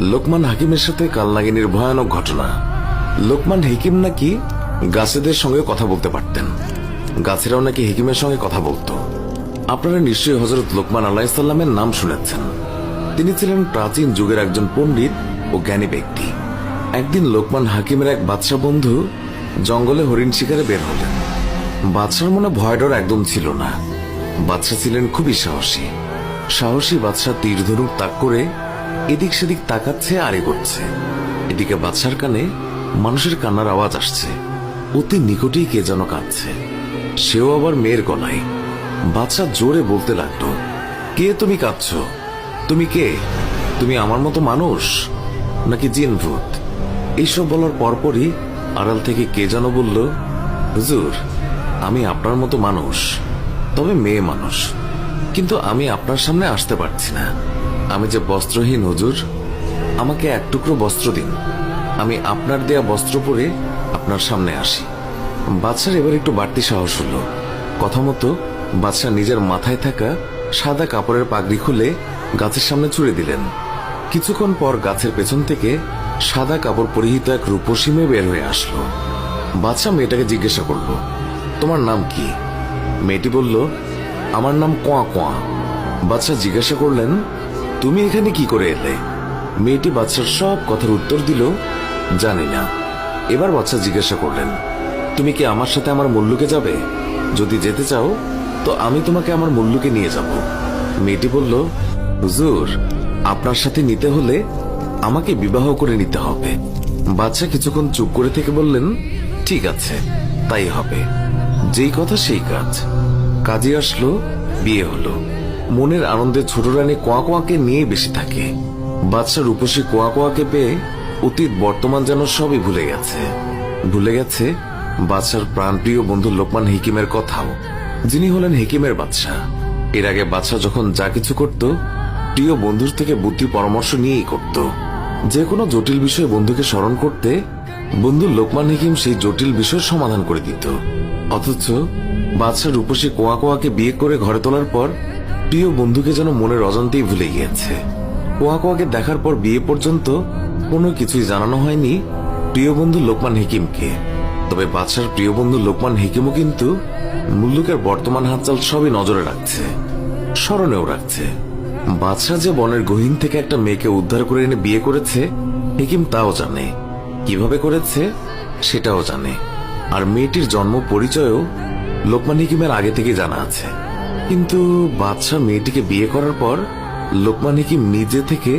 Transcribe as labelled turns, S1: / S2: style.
S1: লোকমান হাকিমের সাথে কালনাগিনীর ভয়ানক ঘটনা। লোকমান হাকিম নাকি গাছেদের সঙ্গে কথা বলতে পারতেন, গাছেরাও নাকি হাকিমের সঙ্গে কথা বলতো। আপনারা নিশ্চয়ই হযরত লোকমান আলাইহিস সালামের নাম শুনেছেন। তিনি ছিলেন প্রাচীন যুগের একজন পণ্ডিত ও জ্ঞানী ব্যক্তি। একদিন লোকমান হাকিমের এক বাদশা বন্ধু জঙ্গলে হরিণ শিকারে বের হলেন। বাদশার মনে ভয় ডর একদম ছিল না। বাদশা ছিলেন খুবই সাহসী। সাহসী বাদশা তীর ধনুক তাক করে এদিক সেদিক তাকাচ্ছে আর এগোচ্ছে। এদিকে বাদশার কানে মানুষের কান্নার আওয়াজ আসছে। অতি নিকটেই কে যেন কাঁদছে, সেও আবার মেয়ের গলায়। বাদশা জোরে বলতে লাগলো, কে তুমি কাঁদছ? তুমি কে? তুমি আমার মতো মানুষ নাকি জিন ভূত? এইসব বলার পরপরই আড়াল থেকে কে যেন বলল, হুজুর, আমি আপনার মতো মানুষ, তবে মেয়ে মানুষ, কিন্তু আমি আপনার সামনে আসতে পারছি না। আমি যে বস্ত্রহীন হুজুর, আমাকে এক টুকরো বস্ত্র দিন, আমি আপনার দেয়া বস্ত্র পরে আপনার সামনে আসি। বাদশার এবার একটু বাড়তি সাহস হলো। কথা মতো বাদশা নিজের মাথায় থাকা সাদা কাপড়ের পাগড়ি খুলে গাছের সামনে ছুঁড়ে দিলেন। কিছুক্ষণ পর গাছের পেছন থেকে সাদা কাপড় পরিহিত এক রূপসী মেয়ে বের হয়ে আসলো। বাদশা মেয়েটাকে জিজ্ঞাসা করলো, তোমার নাম কি? মেয়েটি বলল, আমার নাম কোয়া কোয়া। বাদশা জিজ্ঞাসা করলেন, তুমি এখানে কি করে এলে? মেয়েটি বাদশার সব কথার উত্তর দিল, জানি না। এবার বাদশা জিজ্ঞাসা করলেন, তুমি কি আমার সাথে আমার মুল্লুকে যাবে? যদি যেতে চাও তো আমি তোমাকে আমার মুল্লুকে নিয়ে যাব। মেয়েটি বলল, হুজুর, আপনার সাথে নিতে হলে আমাকে বিবাহ করে নিতে হবে। বাদশা কিছুক্ষণ চুপ করে থেকে বললেন, ঠিক আছে, তাই হবে। যেই কথা সেই কাজ। কাজে আসলো, বিয়ে হলো। মনের আনন্দে ছোট রানী কোয়া কোয়াকে নিয়ে বেশি থাকে। বাদশা রূপসী কোয়া কোয়াকে পেয়ে অতীত বর্তমান যেন সবই ভুলে গেছে। ভুলে গেছে বাদশার প্রাণপ্রিয় বন্ধু লোকমান হাকিমের কথাও, যিনি হলেন হাকিমের বাদশা। এর আগে বাদশা যখন যা কিছু করত, প্রিয় বন্ধুর থেকে বুদ্ধি পরামর্শ নিয়েই করত। যে কোনো জটিল বিষয়ে বন্ধুকে স্মরণ করতে বন্ধু লোকমান হাকিম সেই জটিল বিষয়ের সমাধান করে দিত। অথচ বাদশা রূপসী কোয়া কোয়াকে বিয়ে করে ঘরে তোলার পর প্রিয় বন্ধুকে যেন মনের অজান্তেই ভুলে গিয়েছে। কোয়া কোয়াকে দেখার পর বিয়ে পর্যন্ত কোনো কিছুই জানানো হয়নি প্রিয় বন্ধু লোকমান হাকিমকে। তবে বাদশার প্রিয় বন্ধু লোকমান হাকিমও কিন্তু মুল্লুকের বর্তমান হালচাল সবই নজরে রাখছে, স্মরণেও রাখছে। বাদশা যে বনের গহীন থেকে একটা মেয়েকে উদ্ধার করে এনে বিয়ে করেছে, হাকিম তাও জানে। কিভাবে করেছে সেটাও জানে। আর মেয়েটির জন্ম পরিচয়ও লোকমান হাকিমের আগে থেকে জানা আছে। কিন্তু বাদশা মেয়েটিকে বিয়ে করার পর লোকমান হাকিম নিজে থেকে